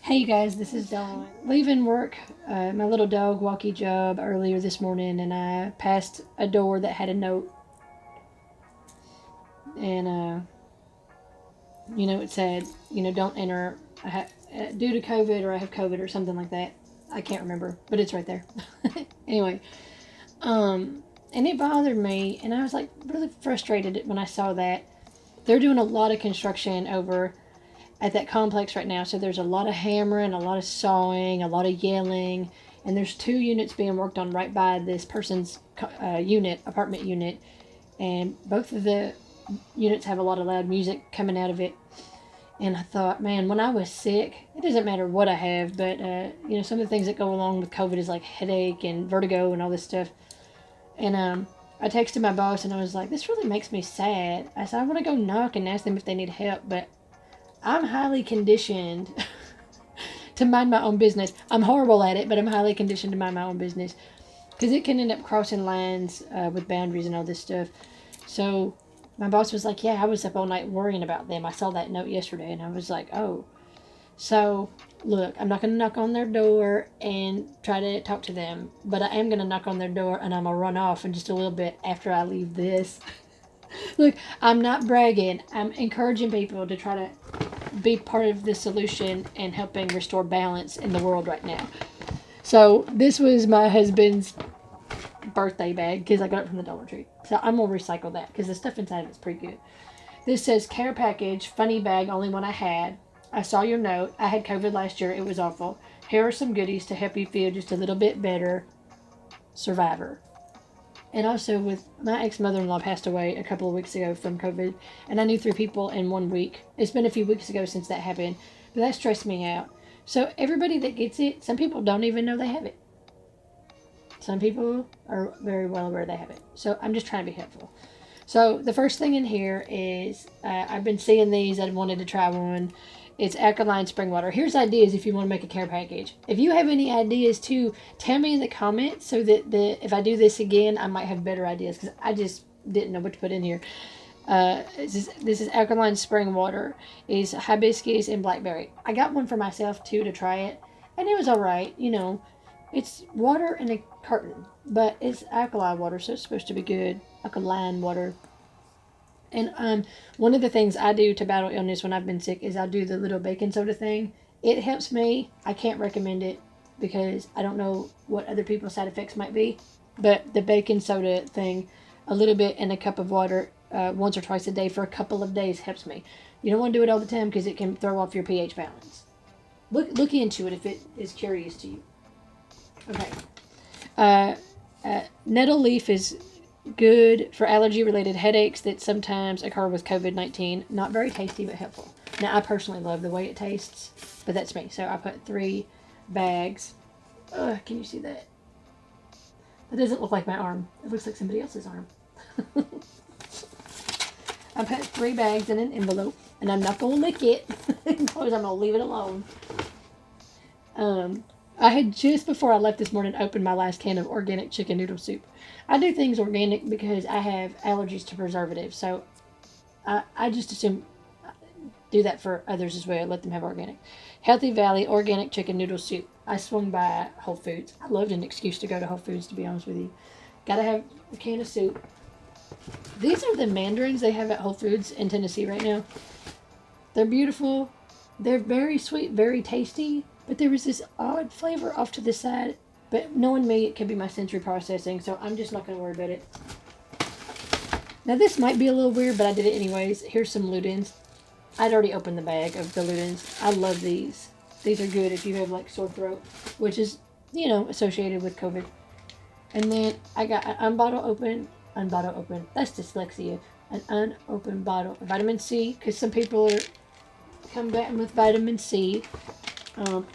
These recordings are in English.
Hey you guys, this is Dawn. Leaving work, my little dog walkie job earlier this morning, and I passed a door that had a note, and it said, don't enter due to COVID, or I have COVID, or something like that. I can't remember, but it's right there. Anyway, and it bothered me, and I was like really frustrated when I saw that. They're doing a lot of construction over at that complex right now. So there's a lot of hammering, a lot of sawing, a lot of yelling, and there's two units being worked on right by this person's apartment unit, and both of the units have a lot of loud music coming out of it. And I thought, man, when I was sick, it doesn't matter what I have, but some of the things that go along with COVID is like headache and vertigo and all this stuff. And I texted my boss and I was like, this really makes me sad. I said, I want to go knock and ask them if they need help, but I'm highly conditioned to mind my own business. I'm horrible at it, but I'm highly conditioned to mind my own business because it can end up crossing lines with boundaries and all this stuff. So my boss was like, "Yeah, I was up all night worrying about them. I saw that note yesterday," and I was like, "Oh." So look, I'm not going to knock on their door and try to talk to them, but I am going to knock on their door and I'm going to run off in just a little bit after I leave this. Look, I'm not bragging. I'm encouraging people to try to be part of the solution and helping restore balance in the world right now. So this was my husband's birthday bag because I got it from the Dollar Tree. So I'm gonna recycle that because the stuff inside of it's pretty good. This says care package, funny bag, only one I had. I saw your note. I had COVID last year. It was awful. Here are some goodies to help you feel just a little bit better. Survivor. And also, with my ex mother in law passed away a couple of weeks ago from COVID, and I knew three people in 1 week. It's been a few weeks ago since that happened, but that stressed me out. So, everybody that gets it, some people don't even know they have it. Some people are very well aware they have it. So, I'm just trying to be helpful. So, the first thing in here is I've been seeing these, I wanted to try one. It's alkaline spring water. Here's ideas if you want to make a care package. If you have any ideas too, tell me in the comments so that if I do this again, I might have better ideas because I just didn't know what to put in here. This is alkaline spring water. Is hibiscus and blackberry. I got one for myself too to try it, and it was all right. It's water in a carton, but it's alkaline water, so it's supposed to be good. Alkaline water. And one of the things I do to battle illness when I've been sick is I do the little baking soda thing. It helps me. I can't recommend it because I don't know what other people's side effects might be. But the baking soda thing, a little bit in a cup of water once or twice a day for a couple of days helps me. You don't want to do it all the time because it can throw off your pH balance. Look into it if it is curious to you. Okay. Uh, Nettle leaf is good for allergy related headaches that sometimes occur with COVID 19. Not very tasty, but helpful. Now, I personally love the way it tastes, but that's me. So I put 3 bags. Can you see that? That doesn't look like my arm. It looks like somebody else's arm. I put 3 bags in an envelope, and I'm not going to lick it because I'm going to leave it alone. I had just before I left this morning opened my last can of organic chicken noodle soup. I do things organic because I have allergies to preservatives, so I just assume do that for others as well. Let them have organic. Healthy Valley organic chicken noodle soup. I swung by Whole Foods. I loved an excuse to go to Whole Foods, to be honest with you. Gotta have a can of soup. These are the mandarins they have at Whole Foods in Tennessee right now. They're beautiful. They're very sweet, very tasty, but there was this odd flavor off to the side. But knowing me, it could be my sensory processing, so I'm just not going to worry about it. Now, this might be a little weird, but I did it anyways. Here's some Ludens. I'd already opened the bag of the Ludens. I love these. These are good if you have, like, sore throat, which is, associated with COVID. And then I got an unbottle open. That's dyslexia. An unopened bottle of vitamin C, because some people are combating with vitamin C.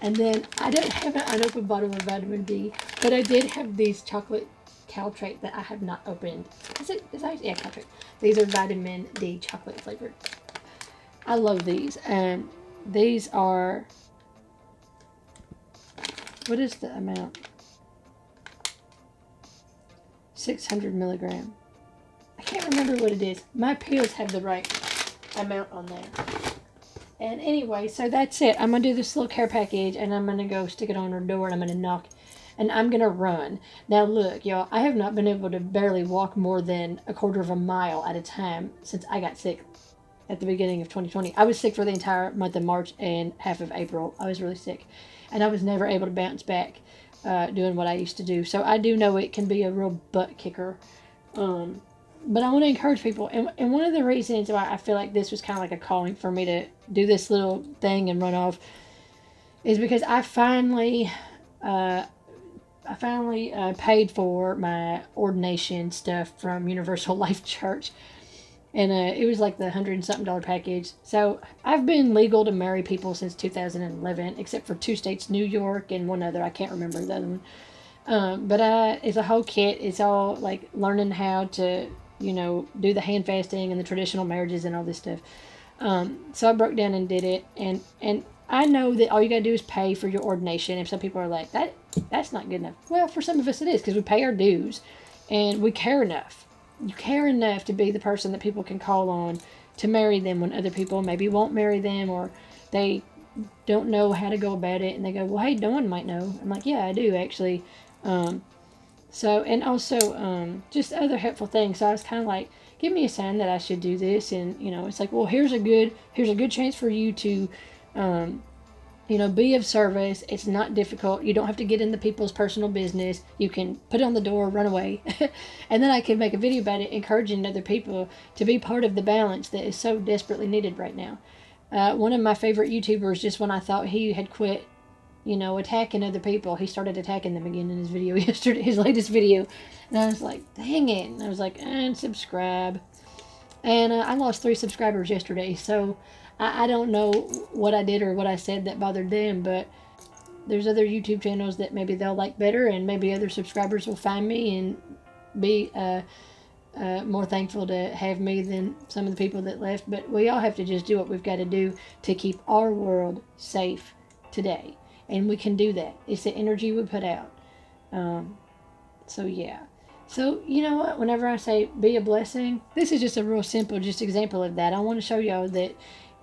And then I don't have an unopened bottle of vitamin D, but I did have these chocolate Caltrate that I have not opened. Yeah, Caltrate. These are vitamin D chocolate flavored. I love these. These are, what is the amount? 600 milligram. I can't remember what it is. My pills have the right amount on there. And anyway, so that's it. I'm going to do this little care package and I'm going to go stick it on her door and I'm going to knock and I'm going to run. Now, look, y'all, I have not been able to barely walk more than a quarter of a mile at a time since I got sick at the beginning of 2020. I was sick for the entire month of March and half of April. I was really sick. And I was never able to bounce back doing what I used to do. So I do know it can be a real butt kicker. But I want to encourage people. And one of the reasons why I feel like this was kind of like a calling for me to do this little thing and run off is because I finally paid for my ordination stuff from Universal Life Church. And it was like the $100 and something package. So I've been legal to marry people since 2011, except for 2 states, New York and one other. I can't remember the other one. But it's a whole kit. It's all like learning how to, do the hand fasting and the traditional marriages and all this stuff. So I broke down and did it, and I know that all you gotta do is pay for your ordination. If some people are like that's not good enough. Well, for some of us it is because we pay our dues, and we care enough. You care enough to be the person that people can call on to marry them when other people maybe won't marry them or they don't know how to go about it, and they go, well, hey, Dawn might know. I'm like, yeah, I do actually. Um, and also just other helpful things. So I was kind of like, give me a sign that I should do this, and it's like, well, here's a good chance for you to, um, be of service. It's not difficult. You don't have to get into people's personal business. You can put it on the door, run away, and then I can make a video about it, encouraging other people to be part of the balance that is so desperately needed right now. One of my favorite YouTubers, just when I thought he had quit attacking other people, he started attacking them again in his video yesterday, his latest video. And I was like, dang it. And I was like, and subscribe. And I lost 3 subscribers yesterday. So I don't know what I did or what I said that bothered them, but there's other YouTube channels that maybe they'll like better, and maybe other subscribers will find me and be more thankful to have me than some of the people that left. But we all have to just do what we've got to do to keep our world safe today. And we can do that. It's the energy we put out. So yeah. So you know what? Whenever I say be a blessing, this is just a real simple just example of that. I want to show y'all that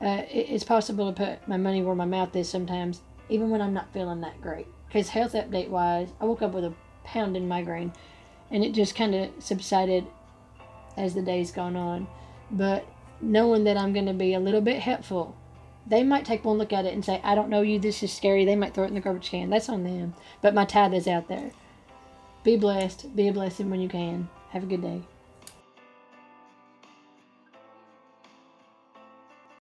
it's possible to put my money where my mouth is sometimes, even when I'm not feeling that great. Because health update wise, I woke up with a pounding migraine, and it just kind of subsided as the days gone on. But knowing that I'm going to be a little bit helpful, they might take one look at it and say, I don't know you, this is scary. They might throw it in the garbage can. That's on them. But my tithe is out there. Be blessed. Be a blessing when you can. Have a good day.